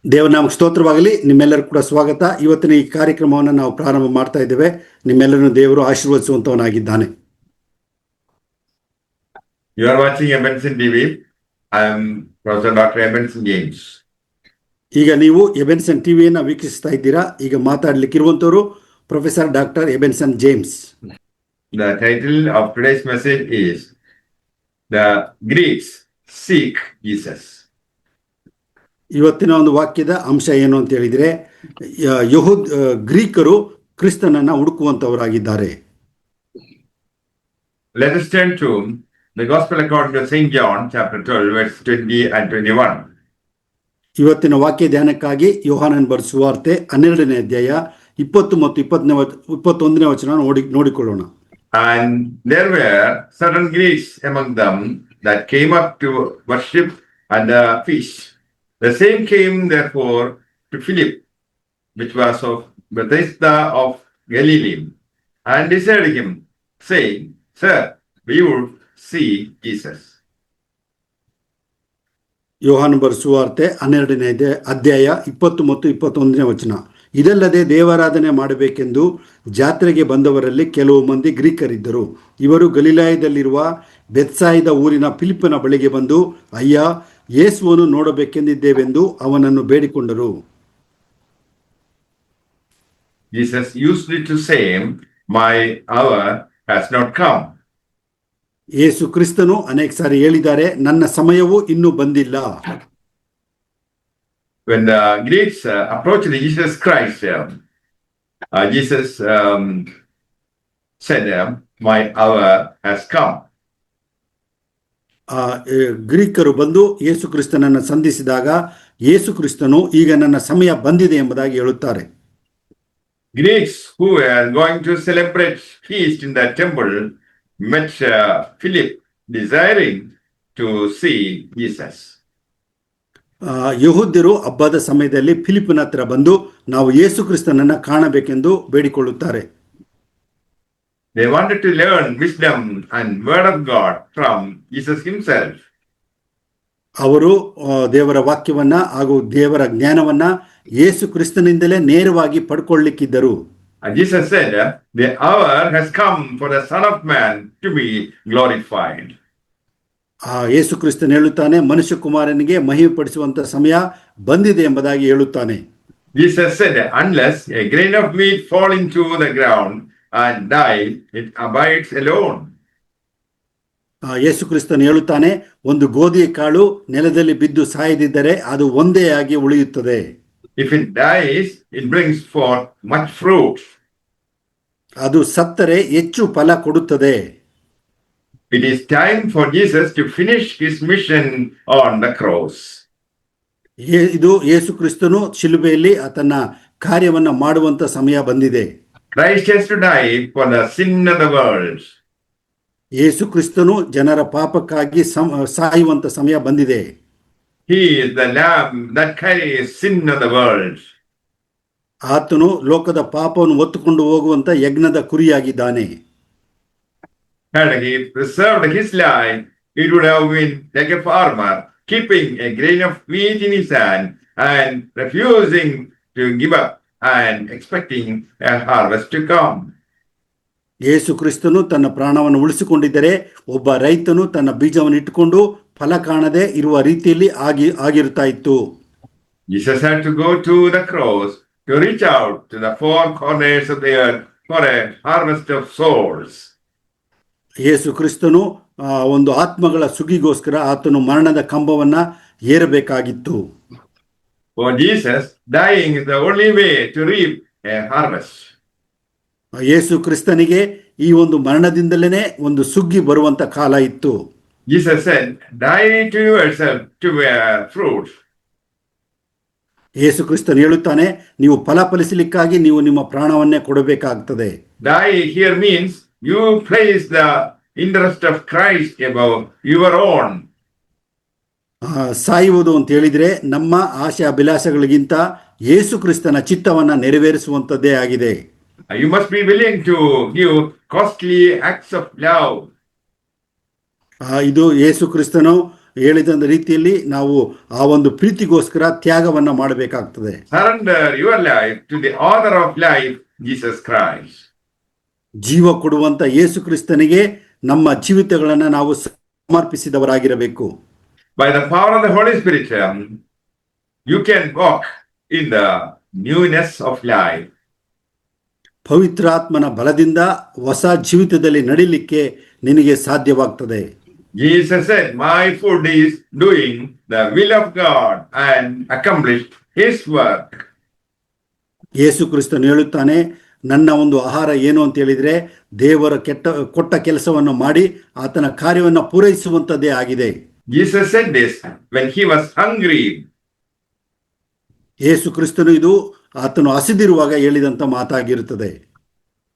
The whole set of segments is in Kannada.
ದೇವನಾಮಕ್ಕೆ ಸ್ತೋತ್ರವಾಗಲಿ. ನಿಮ್ಮೆಲ್ಲರೂ ಕೂಡ ಸ್ವಾಗತ. ಇವತ್ತಿನ ಈ ಕಾರ್ಯಕ್ರಮವನ್ನು ನಾವು ಪ್ರಾರಂಭ ಮಾಡ್ತಾ ಇದ್ದೇವೆ. ನಿಮ್ಮೆಲ್ಲರನ್ನು ದೇವರು ಆಶೀರ್ವದಿಸುವಂತವನಾಗಿದ್ದಾನೆ. You are watching Ebenson TV. I am Professor Dr. Ebenson James. ಈಗ ನೀವು ಎಬೆನ್ಸನ್ ಟಿವಿಯನ್ನು ವೀಕ್ಷಿಸ್ತಾ ಇದ್ದೀರಾ. ಈಗ ಮಾತಾಡಲಿಕ್ಕಿರುವಂಥವರು professor doctor Ebenson James. The title of today's message is The Greeks Seek Jesus. ಇವತ್ತಿನ ಒಂದು ವಾಕ್ಯದ ಅಂಶ ಏನು ಅಂತ ಹೇಳಿದರೆ, ಗ್ರೀಕರು ಕ್ರಿಸ್ತನನ್ನು ಹುಡುಕುವಂಥವರಾಗಿದ್ದಾರೆ. Let us turn to the Gospel according to St. John, chapter 12, verse 20 and 21. ಇವತ್ತಿನ ವಾಕ್ಯ ಧ್ಯಾನಕ್ಕಾಗಿ ಯೋಹಾನನ ಬರೆದ ಸುವಾರ್ತೆ 12ನೇ ಅಧ್ಯಾಯ 20 ಮತ್ತು 21ನೇ ವಚನ ನೋಡಿಕೊಳ್ಳೋಣ. And there were certain Greeks among them that came up to worship at the feast. The same came therefore to Philip, which was of Bethsaida of Galilee, and desired him, saying, Sir, we would see Jesus. ಯೋಹಾನ ಬರೆದ ಸುವಾರ್ತೆ 12ನೇ ಅಧ್ಯಾಯ 20 ಮತ್ತು 21ನೇ ವಚನ. ಇದಲ್ಲದೆ ದೇವಾರಾಧನೆ ಮಾಡಬೇಕೆಂದು ಜಾತ್ರೆಗೆ ಬಂದವರಲ್ಲಿ ಕೆಲವು ಮಂದಿ ಗ್ರೀಕರಿದ್ದರು. ಇವರು ಗಲಿಲಾಯದಲ್ಲಿರುವ ಬೆತ್ಸಾಯಿದ ಊರಿನ ಫಿಲಿಪ್ಪನ ಬಳಿಗೆ ಬಂದು, ಅಯ್ಯ, ಯೇಸುವನ್ನು ನೋಡಬೇಕೆಂದಿದ್ದೇವೆಂದು ಅವನನ್ನು ಬೇಡಿಕೊಂಡರು. Jesus used to say, My hour has not come. ಯೇಸು ಕ್ರಿಸ್ತನು ಅನೇಕ ಸಾರಿ ಹೇಳಿದ್ದಾರೆ, ನನ್ನ ಸಮಯವು ಇನ್ನೂ ಬಂದಿಲ್ಲ. When the Greeks approached Jesus Christ, Jesus said, My hour has come. ಗ್ರೀಕರು ಬಂದು ಯೇಸು ಕ್ರಿಸ್ತನನ್ನು ಸಂಧಿಸಿದಾಗ ಯೇಸು ಕ್ರಿಸ್ತನು ಈಗ ನನ್ನ ಸಮಯ ಬಂದಿದೆ ಎಂಬುದಾಗಿ ಹೇಳುತ್ತಾರೆ. Greeks who were going to celebrate feast in the temple met Philip desiring to see Jesus. ಯಹೂದ್ಯರು ಹಬ್ಬದ ಸಮಯದಲ್ಲಿ ಫಿಲಿಪ್ಪನ ಹತ್ರ ಬಂದು ನಾವು ಯೇಸು ಕ್ರಿಸ್ತನನ್ನು ಕಾಣಬೇಕೆಂದು ಬೇಡಿಕೊಳ್ಳುತ್ತಾರೆ. They wanted to learn wisdom and word of God from Jesus himself. ಅವರು ದೇವರ ವಾಕ್ಯವನ್ನ ಹಾಗೂ ದೇವರ ಜ್ಞಾನವನ್ನ ಯೇಸು ಕ್ರಿಸ್ತನಿಂದಲೇ ನೇರವಾಗಿ ಪಡ್ಕೊಳ್ಳಿಕ್ಕಿದ್ದರು. And Jesus said, The hour has come for the Son of Man to be glorified. ಯೇಸು ಕ್ರಿಸ್ತನ್ ಹೇಳುತ್ತಾನೆ, ಮನುಷ್ಯ ಕುಮಾರನಿಗೆ ಮಹಿಮೆ ಪಡಿಸುವಂತ ಸಮಯ ಬಂದಿದೆ ಎಂಬುದಾಗಿ ಹೇಳುತ್ತಾನೆ. Jesus said, Unless a grain of wheat fall into the ground and die, it abides alone. ಯೇಸು ಕ್ರಿಸ್ತನ್ ಹೇಳುತ್ತಾನೆ, ಒಂದು ಗೋಧಿಯ ಕಾಳು ನೆಲದಲ್ಲಿ ಬಿದ್ದು ಸಾಯದಿದ್ದರೆ ಅದು ಒಂದೇ ಆಗಿ ಉಳಿಯುತ್ತದೆ. If it dies, it brings forth much fruit. ಅದು ಸತ್ತರೆ ಹೆಚ್ಚು ಫಲ ಕೊಡುತ್ತದೆ. It is time for Jesus to finish his mission on the cross. ಇದು ಯೇಸು ಕ್ರಿಸ್ತನು ಶಿಲುಬೆಯಲ್ಲಿ ತನ್ನ ಕಾರ್ಯವನ್ನ ಮಾಡುವಂತ ಸಮಯ ಬಂದಿದೆ. Christ has to die for the sin of the world. ಯೇಸು ಕ್ರಿಸ್ತನು ಜನರ ಪಾಪಕ್ಕಾಗಿ ಸಾಯುವಂತ ಸಮಯ ಬಂದಿದೆ. He is the lamb that carries sin of the world. ಆತನು ಲೋಕದ ಪಾಪವನ್ನು ಹೊತ್ತುಕೊಂಡು ಹೋಗುವಂತ ಯಜ್ಞದ ಕುರಿಯಾಗಿದ್ದಾನೆ. Had he preserved his life, it would have been like a farmer keeping a grain of wheat in his hand and refusing to give up and expecting a harvest to come. ಯೇಸು ಕ್ರಿಸ್ತನು ತನ್ನ ಪ್ರಾಣವನ್ನು ಉಳಿಸಿಕೊಂಡಿದ್ದರೆ ಒಬ್ಬ ರೈತನು ತನ್ನ ಬೀಜವನ್ನು ಇಟ್ಟುಕೊಂಡು ಫಲ ಕಾಣದೆ ಇರುವ ರೀತಿಯಲ್ಲಿ ಆಗಿರುತ್ತಾ ಇತ್ತು. Jesus had to go to the cross to reach out to the four corners of the earth for a harvest of souls. ಯೇಸು ಕ್ರಿಸ್ತನು ಒಂದು ಆತ್ಮಗಳ ಸುಗಿಗೋಸ್ಕರ ಆತನು ಮರಣದ ಕಂಬವನ್ನ ಏರಬೇಕಾಗಿತ್ತು. For Jesus, dying is the only way to reap a harvest. ಯೇಸು ಕ್ರಿಸ್ತನಿಗೆ ಈ ಒಂದು ಮರಣದಿಂದಲೇ ಒಂದು ಸುಗ್ಗಿ ಬರುವಂತ ಕಾಲ ಇತ್ತು. Jesus said, Die to yourself to bear fruit. ಯೇಸು ಕ್ರಿಸ್ತನು ಹೇಳುತ್ತಾನೆ, ನೀವು ಫಲ ಫಲಿಸಲಿಕ್ಕಾಗಿ ನೀವು ನಿಮ್ಮ ಪ್ರಾಣವನ್ನೇ ಕೊಡಬೇಕಾಗ್ತದೆ. Die here means you place the interest of Christ above your own. ಸಾಯುವುದು ಅಂತ ಹೇಳಿದ್ರೆ ನಮ್ಮ ಆಶೆ ಅಭಿಲಾಷಗಳಿಗಿಂತ ಯೇಸು ಕ್ರಿಸ್ತನ ಚಿತ್ತವನ್ನ ನೆರವೇರಿಸುವಂತದ್ದೇ ಆಗಿದೆ. You must be willing to give costly acts of love. ಇದು ಯೇಸು ಕ್ರಿಸ್ತನು ಹೇಳಿದ ರೀತಿಯಲ್ಲಿ ನಾವು ಆ ಒಂದು ಪ್ರೀತಿಗೋಸ್ಕರ ತ್ಯಾಗವನ್ನು ಮಾಡಬೇಕಾಗ್ತದೆ. Surrender your life to the author of life, Jesus Christ. ಜೀವ ಕೊಡುವಂತ ಯೇಸು ಕ್ರಿಸ್ತನಿಗೆ ನಮ್ಮ ಜೀವಿತಗಳನ್ನು ನಾವು ಸಮರ್ಪಿಸಿದವರಾಗಿರಬೇಕು. By the power of the Holy Spirit, you can walk in the newness of life. ಪವಿತ್ರಾತ್ಮನ ಬಲದಿಂದ ಹೊಸ ಜೀವಿತದಲ್ಲಿ ನಡಿಲಿಕ್ಕೆ ನಿನಗೆ ಸಾಧ್ಯವಾಗ್ತದೆ. Jesus said, my food is doing the will of God and accomplish his work. ಯೇಸು ಕ್ರಿಸ್ತನು ಹೇಳುತ್ತಾನೆ, ನನ್ನ ಒಂದು ಆಹಾರ ಏನು ಅಂತ ಹೇಳಿದ್ರೆ ದೇವರ ಕೊಟ್ಟ ಕೆಲಸವನ್ನು ಮಾಡಿ ಆತನ ಕಾರ್ಯವನ್ನು ಪೂರೈಸುವಂತದ್ದೇ ಆಗಿದೆ. Jesus said this when he was hungry. ಯೇಸು ಕ್ರಿಸ್ತನು ಇದು ಆತನು ಹಸಿದಿರುವಾಗ ಹೇಳಿದಂತ ಮಾತಾಗಿರುತ್ತದೆ.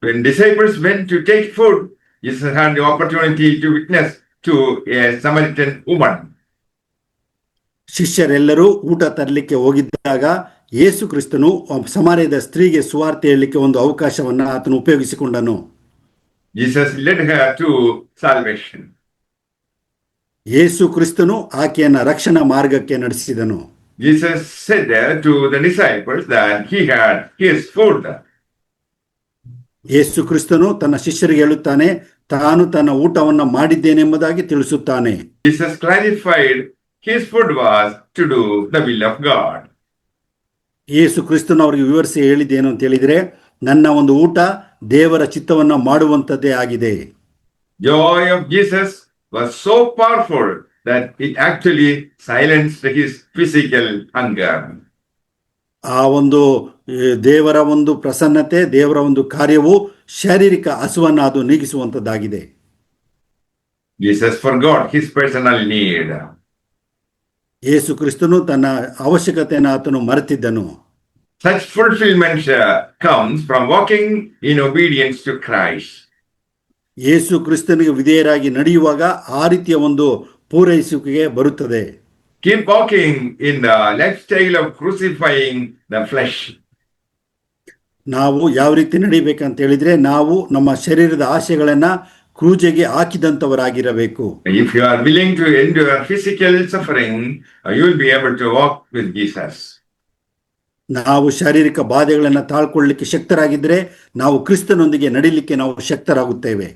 When disciples went to take food, Jesus had the opportunity to witness to a Samaritan woman. ಶಿಷ್ಯರೆಲ್ಲರೂ ಊಟ ತರಲಿಕ್ಕೆ ಹೋಗಿದ್ದಾಗ ಯೇಸು ಕ್ರಿಸ್ತನು ಸಮಾರ್ಯದ ಸ್ತ್ರೀಗೆ ಸುವಾರ್ತೆ ಹೇಳಲಿಕ್ಕೆ ಒಂದು ಅವಕಾಶವನ್ನ ಆತನು ಉಪಯೋಗಿಸಿಕೊಂಡನು. Jesus led her to salvation. ಯೇಸು ಕ್ರಿಸ್ತನು ಆಕೆಯನ್ನ ರಕ್ಷಣಾ ಮಾರ್ಗಕ್ಕೆ ನಡೆಸಿದನು. Jesus said to the disciples that he had his food. ಯೇಸು ಕ್ರಿಸ್ತನು ತನ್ನ ಶಿಷ್ಯರಿಗೆ ಹೇಳುತ್ತಾನೆ, ತಾನು ತನ್ನ ಊಟವನ್ನು ಮಾಡಿದ್ದೇನೆಂಬುದಾಗಿ ತಿಳಿಸುತ್ತಾನೆ. Jesus clarified his food was to do the will of God. ಯೇಸು ಕ್ರಿಸ್ತನು ಅವರಿಗೆ ವಿವರಿಸಿ ಹೇಳಿದ್ದೇನು ಅಂತ ಹೇಳಿದ್ರೆ, ನನ್ನ ಒಂದು ಊಟ ದೇವರ ಚಿತ್ತವನ್ನು ಮಾಡುವಂತದ್ದೇ ಆಗಿದೆ. Joy of Jesus was so powerful that it actually silenced his physical hunger. ಆ ಒಂದು ದೇವರ ಒಂದು ಪ್ರಸನ್ನತೆ, ದೇವರ ಒಂದು ಕಾರ್ಯವು ಶಾರೀರಿಕ ಹಸುವನ್ನು ಅದು ನೀಗಿಸುವಂತದ್ದಾಗಿದೆ. Jesus forgot his personal need. ಯೇಸು ಕ್ರಿಸ್ತನು ತನ್ನ ಅವಶ್ಯಕತೆಯನ್ನು ಆತನು ಮರೆತಿದ್ದನು. Such fulfillment comes from walking in obedience to Christ. ಯೇಸು ಕ್ರಿಸ್ತನಿಗೆ ವಿಧೇಯರಾಗಿ ನಡೆಯುವಾಗ ಆ ರೀತಿಯ ಒಂದು ಪೂರೈಸುವಿಕೆ ಬರುತ್ತದೆ. Keep walking in the lifestyle of crucifying the flesh. ನಾವು ಯಾವ ರೀತಿ ನಡಿಬೇಕಂತ ಹೇಳಿದ್ರೆ, ನಾವು ನಮ್ಮ ಶರೀರದ ಆಸೆಗಳನ್ನ ಕ್ರೂಜೆಗೆ ಹಾಕಿದಂತವರಾಗಿರಬೇಕು. If you are willing to endure physical suffering, you will be able to walk with Jesus. ನಾವು ಶಾರೀರಿಕ ಬಾಧೆಗಳನ್ನ ತಾಳ್ಕೊಳ್ಳಿಕ್ಕೆ ಶಕ್ತರಾಗಿದ್ರೆ ನಾವು ಕ್ರಿಸ್ತನೊಂದಿಗೆ ನಡಿಲಿಕ್ಕೆ ನಾವು ಶಕ್ತರಾಗುತ್ತೇವೆ.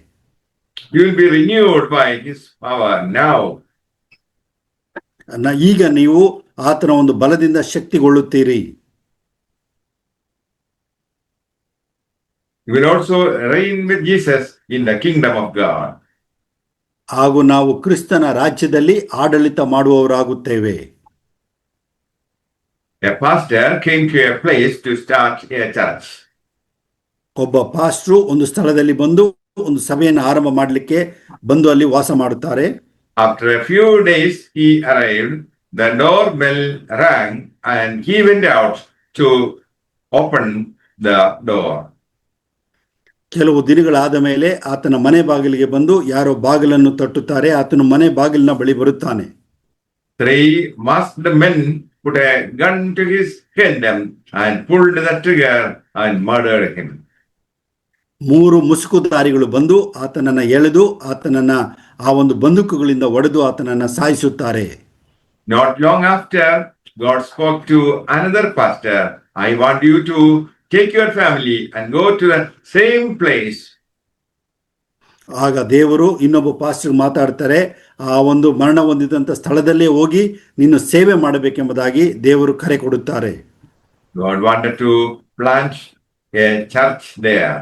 You will be renewed by his power now. ಈಗ ನೀವು ಆತನ ಒಂದು ಬಲದಿಂದ ಶಕ್ತಿಗೊಳ್ಳುತ್ತೀರಿ. You will also reign with Jesus in the kingdom of God. ಹಾಗೂ ನಾವು ಕ್ರಿಸ್ತನ ರಾಜ್ಯದಲ್ಲಿ ಆಡಳಿತ ಮಾಡುವವರಾಗುತ್ತೇವೆ. A pastor came to a place to start a church. ಒಬ್ಬ ಪಾಸ್ಟ್ರು ಒಂದು ಸ್ಥಳದಲ್ಲಿ ಬಂದು ಒಂದು ಸಭೆಯನ್ನು ಆರಂಭ ಮಾಡಲಿಕ್ಕೆ ಬಂದು ಅಲ್ಲಿ ವಾಸ ಮಾಡುತ್ತಾರೆ. After a few days he arrived, the doorbell rang and he went out to open the door. ಕೆಲವು ದಿನಗಳಾದ ಮೇಲೆ ಆತನ ಮನೆ ಬಾಗಿಲಿಗೆ ಬಂದು ಯಾರೋ ಬಾಗಿಲನ್ನು ತಟ್ಟುತ್ತಾರೆ. ಆತನು ಮನೆ ಬಾಗಿಲಿನ ಬಳಿ ಬರುತ್ತಾನೆ. 3 masked men put a gun to his head and pulled the trigger and murdered him. 3 ಮುಸುಕುದಾರಿಗಳು ಬಂದು ಆತನನ್ನ ಎಳೆದು ಆತನನ್ನ ಆ ಒಂದು ಬಂದೂಕುಗಳಿಂದ ಹೊಡೆದು ಆತನನ್ನ ಸಾಯಿಸುತ್ತಾರೆ. Not long after, God spoke to another pastor, I want you to take your family and go to the same place. ಆಗ ದೇವರು ಇನ್ನೊಬ್ಬ ಪಾಸ್ಟರ್ ಮಾತಾಡ್ತಾರೆ, ಆ ಒಂದು ಮರಣ ಹೊಂದಿದಂತ ಸ್ಥಳದಲ್ಲೇ ಹೋಗಿ ನೀನು ಸೇವೆ ಮಾಡಬೇಕೆಂಬುದಾಗಿ ದೇವರು ಕರೆ ಕೊಡುತ್ತಾರೆ. God wanted to plant a church there.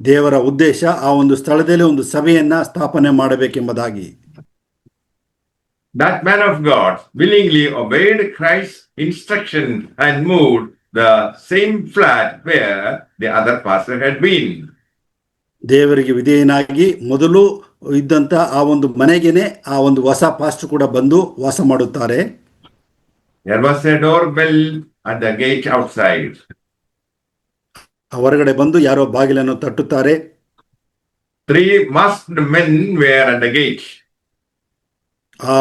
ದೇವರ ಉದ್ದೇಶ ಆ ಒಂದು ಸ್ಥಳದಲ್ಲಿ ಒಂದು ಸಭೆಯನ್ನ ಸ್ಥಾಪನೆ ಮಾಡಬೇಕೆಂಬುದಾಗಿ. That man of God willingly obeyed Christ's instruction and moved the same flat where the other pastor had been. ದೇವರಿಗೆ ವಿಧೇಯನಾಗಿ ಮೊದಲು ಇದ್ದಂತ ಆ ಒಂದು ಮನೆಗೇನೆ ಆ ಒಂದು ಹೊಸ ಪಾಸ್ಟರ್ ಕೂಡ ಬಂದು ವಾಸ ಮಾಡುತ್ತಾರೆ. There was a doorbell at the gate outside. ಹೊರಗಡೆ ಬಂದು ಯಾರೋ ಬಾಗಿಲನ್ನು ತಟ್ಟುತ್ತಾರೆ. 3 masked men were at the gate. ಆ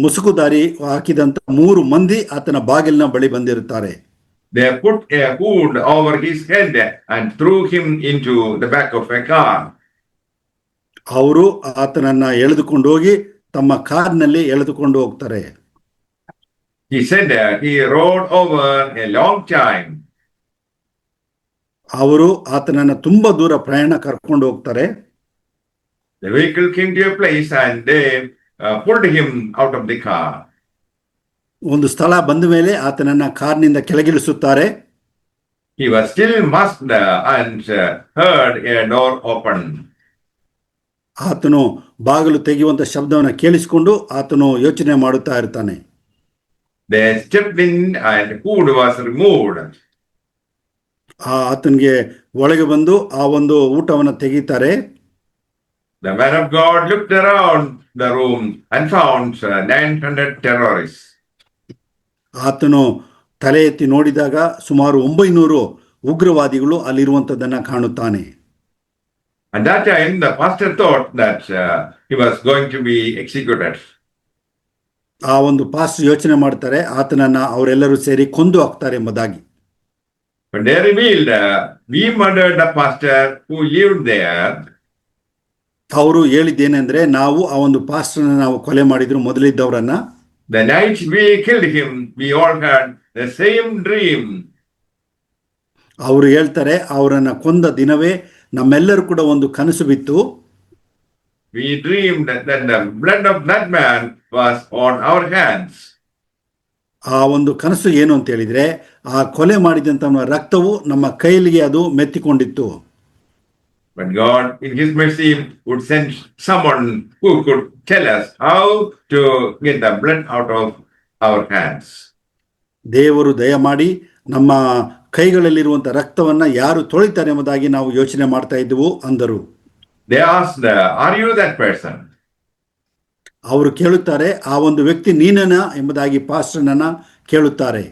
ಮುಸುಕುದಾರಿ ಹಾಕಿದಂತ 3 ಮಂದಿ ಆತನ ಬಾಗಿಲಿನ ಬಳಿ ಬಂದಿರುತ್ತಾರೆ. They put a hood over his head and threw him into the back of a car. ಅವರು ಆತನನ್ನ ಎಳೆದುಕೊಂಡು ಹೋಗಿ ತಮ್ಮ ಕಾರ್ನಲ್ಲಿ ಎಳೆದುಕೊಂಡು ಹೋಗ್ತಾರೆ. He said that he rode over a long time. ಅವರು ಆತನನ್ನ ತುಂಬಾ ದೂರ ಪ್ರಯಾಣ ಕರ್ಕೊಂಡು ಹೋಗ್ತಾರೆ. The vehicle came to a place and they pulled him out of the car. ಒಂದು ಸ್ಥಳ ಬಂದ ಮೇಲೆ ಆತನನ್ನ ಕಾರ್ನಿಂದ ಕೆಳಗಿಳಿಸುತ್ತಾರೆ. He was still masked and heard a door open. ಆತನು ಬಾಗಿಲು ತೆಗೆಯುವಂತ ಶಬ್ದವನ್ನು ಕೇಳಿಸಿಕೊಂಡು ಆತನು ಯೋಚನೆ ಮಾಡುತ್ತಾ ಇರ್ತಾನೆ. They stepped in and food was removed. ಆತನಿಗೆ ಒಳಗೆ ಬಂದು ಆ ಒಂದು ಊಟವನ್ನು ತೆಗೀತಾರೆ. The man of God looked around the room and found 900 terrorists. ಆತನು ತಲೆ ಎತ್ತಿ ನೋಡಿದಾಗ ಸುಮಾರು 900 ಉಗ್ರವಾದಿಗಳು ಅಲ್ಲಿರುವಂತದ್ದನ್ನ ಕಾಣುತ್ತಾನೆ. At that time, the pastor thought that he was going to be executed. ಆ ಒಂದು ಪಾಸ್ಟರ್ ಯೋಚನೆ ಮಾಡ್ತಾರೆ ಆತನನ್ನ ಅವರೆಲ್ಲರೂ ಸೇರಿ ಕೊಂದು ಹಾಕ್ತಾರೆ ಎಂಬುದಾಗಿ. But they revealed, we murdered the pastor who lived there. ಅವರು ಹೇಳಿದ್ದೇನೆಂದ್ರೆ ನಾವು ಆ ಒಂದು ಪಾಸ್ಟರ್ನ ನಾವು ಕೊಲೆ ಮಾಡಿದ್ರು ಮೊದಲಿದ್ದವರನ್ನ. The night we killed him, we all had the same dream. ಅವರು ಹೇಳ್ತಾರೆ ಅವರನ್ನ ಕೊಂದ ದಿನವೇ ನಮ್ಮೆಲ್ಲರೂ ಕೂಡ ಒಂದು ಕನಸು ಬಿತ್ತು. We dreamed that the blood of that man was on our hands. ಆ ಒಂದು ಕನಸು ಏನು ಅಂತ ಹೇಳಿದ್ರೆ ಆ ಕೊಲೆ ಮಾಡಿದಂತ ರಕ್ತವು ನಮ್ಮ ಕೈಲಿಗೆ ಅದು ಮೆತ್ತಿಕೊಂಡಿತ್ತು. But God, in His mercy, would send someone who could tell us how to get the blood out of our hands. ದೇವರು ದಯಮಾಡಿ ನಮ್ಮ ಕೈಗಳಲ್ಲಿರುವಂತ ರಕ್ತವನ್ನ ಯಾರು ತೊಳಿತಾರೆ ಎಂಬುದಾಗಿ ನಾವು ಯೋಚನೆ ಮಾಡ್ತಾ ಇದ್ದವು ಅಂದರು. They asked, are you that person? ಅವರು ಕೇಳುತ್ತಾರೆ ಆ ಒಂದು ವ್ಯಕ್ತಿ ನೀನೇನಾ ಎಂಬುದಾಗಿ ಪಾಸ್ಟರ್ನನ್ನ ಕೇಳುತ್ತಾರೆ.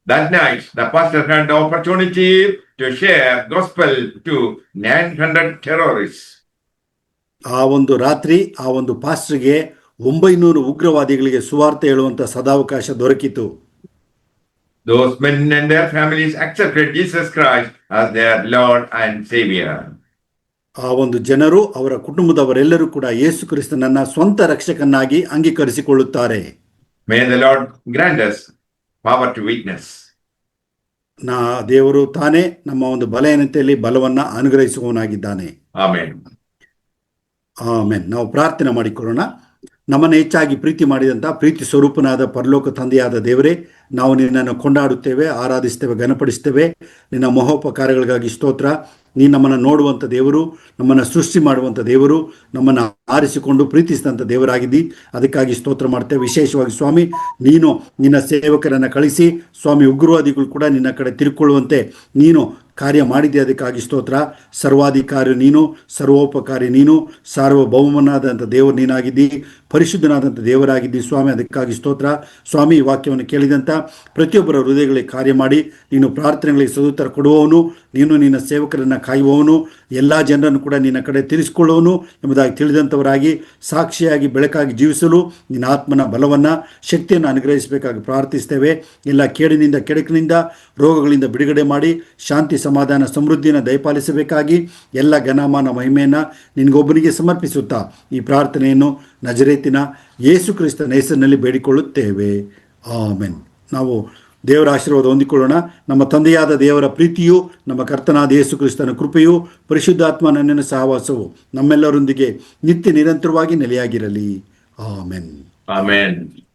That night, the pastor had the opportunity to share gospel to 900 terrorists. ಆ ಒಂದು ರಾತ್ರಿ ಆ ಒಂದು ಪಾಸ್ಟರ್ಗೆ 900 ಉಗ್ರವಾದಿಗಳಿಗೆ ಸುವಾರ್ತೆ ಹೇಳುವಂತ ಸದಾವಕಾಶ ದೊರಕಿತು. Those men and their families accepted Jesus Christ as their Lord and Savior. ಆ ಒಂದು ಜನರು ಅವರ ಕುಟುಂಬದವರೆಲ್ಲರೂ ಕೂಡ ಯೇಸು ಕ್ರಿಸ್ತನನ್ನ ಸ್ವಂತ ರಕ್ಷಕನಾಗಿ ಅಂಗೀಕರಿಸಿಕೊಳ್ಳುತ್ತಾರೆ. May the Lord grant us power to witness. ದೇವರು ತಾನೇ ನಮ್ಮ ಒಂದು ಬಲಹೀನತೆಯಲ್ಲಿ ಬಲವನ್ನ ಅನುಗ್ರಹಿಸುವವನಾಗಿದ್ದಾನೆ. Amen. ಆಮೆನ್. ನಾವು ಪ್ರಾರ್ಥನೆ ಮಾಡಿಕೊಳ್ಳೋಣ. ನಮ್ಮನ್ನು ಹೆಚ್ಚಾಗಿ ಪ್ರೀತಿ ಮಾಡಿದಂಥ ಪ್ರೀತಿ ಸ್ವರೂಪನಾದ ಪರಲೋಕ ತಂದೆಯಾದ ದೇವರೇ, ನಾವು ನಿನ್ನನ್ನು ಕೊಂಡಾಡುತ್ತೇವೆ, ಆರಾಧಿಸ್ತೇವೆ, ಘನಪಡಿಸ್ತೇವೆ. ನಿನ್ನ ಮಹೋಪಕಾರಗಳಿಗಾಗಿ ಸ್ತೋತ್ರ. ನೀನು ನಮ್ಮನ್ನು ನೋಡುವಂಥ ದೇವರು, ನಮ್ಮನ್ನು ಸೃಷ್ಟಿ ಮಾಡುವಂಥ ದೇವರು, ನಮ್ಮನ್ನು ಆರಿಸಿಕೊಂಡು ಪ್ರೀತಿಸಿದಂಥ ದೇವರಾಗಿದ್ದಿ. ಅದಕ್ಕಾಗಿ ಸ್ತೋತ್ರ ಮಾಡ್ತೇವೆ. ವಿಶೇಷವಾಗಿ ಸ್ವಾಮಿ, ನೀನು ನಿನ್ನ ಸೇವಕರನ್ನು ಕಳಿಸಿ ಸ್ವಾಮಿ ಉಗ್ರವಾದಿಗಳು ಕೂಡ ನಿನ್ನ ಕಡೆ ತಿರುಕೊಳ್ಳುವಂತೆ ನೀನು ಕಾರ್ಯ ಮಾಡಿದ್ದೆ. ಅದಕ್ಕಾಗಿ ಸ್ತೋತ್ರ. ಸರ್ವಾಧಿಕಾರಿ ನೀನು, ಸರ್ವೋಪಕಾರಿ ನೀನು, ಸಾರ್ವಭೌಮನಾದಂಥ ದೇವರು ನೀನಾಗಿದ್ದಿ, ಪರಿಶುದ್ಧನಾದಂಥ ದೇವರಾಗಿದ್ದಿ ಸ್ವಾಮಿ. ಅದಕ್ಕಾಗಿ ಸ್ತೋತ್ರ ಸ್ವಾಮಿ. ಈ ವಾಕ್ಯವನ್ನು ಕೇಳಿದಂಥ ಪ್ರತಿಯೊಬ್ಬರ ಹೃದಯಗಳಿಗೆ ಕಾರ್ಯ ಮಾಡಿ ನೀನು ಪ್ರಾರ್ಥನೆಗಳಿಗೆ ಸದುತ್ತರ ಕೊಡುವವನು, ನೀನು ನಿನ್ನ ಸೇವಕರನ್ನು ಕಾಯುವವನು, ಎಲ್ಲ ಜನರನ್ನು ಕೂಡ ನಿನ್ನ ಕಡೆ ತಿರಿಸಿಕೊಳ್ಳುವನು ಎಂಬುದಾಗಿ ತಿಳಿದಂಥವರಾಗಿ ಸಾಕ್ಷಿಯಾಗಿ ಬೆಳಕಾಗಿ ಜೀವಿಸಲು ನಿನ್ನ ಆತ್ಮನ ಬಲವನ್ನು ಶಕ್ತಿಯನ್ನು ಅನುಗ್ರಹಿಸಬೇಕಾಗಿ ಪ್ರಾರ್ಥಿಸ್ತೇವೆ. ಎಲ್ಲ ಕೇಡಿನಿಂದ ಕೆಡಕಿನಿಂದ ರೋಗಗಳಿಂದ ಬಿಡುಗಡೆ ಮಾಡಿ ಶಾಂತಿ ಸಮಾಧಾನ ಸಮೃದ್ಧಿಯನ್ನು ದಯಪಾಲಿಸಬೇಕಾಗಿ ಎಲ್ಲ ಘನಮಾನ ಮಹಿಮೆಯನ್ನು ನಿನಗೊಬ್ಬನಿಗೆ ಸಮರ್ಪಿಸುತ್ತಾ ಈ ಪ್ರಾರ್ಥನೆಯನ್ನು ನಜರೇತಿನ ಯೇಸು ಕ್ರಿಸ್ತನ ಹೆಸರಿನಲ್ಲಿ ಬೇಡಿಕೊಳ್ಳುತ್ತೇವೆ. ಆಮೆನ್. ನಾವು ದೇವರ ಆಶೀರ್ವಾದ ಹೊಂದಿಕೊಳ್ಳೋಣ. ನಮ್ಮ ತಂದೆಯಾದ ದೇವರ ಪ್ರೀತಿಯು, ನಮ್ಮ ಕರ್ತನಾದ ಯೇಸು ಕ್ರಿಸ್ತನ ಕೃಪೆಯು, ಪರಿಶುದ್ಧಾತ್ಮನ ಸಹವಾಸವು ನಮ್ಮೆಲ್ಲರೊಂದಿಗೆ ನಿತ್ಯ ನಿರಂತರವಾಗಿ ನೆಲೆಯಾಗಿರಲಿ. ಆಮೆನ್. Amen.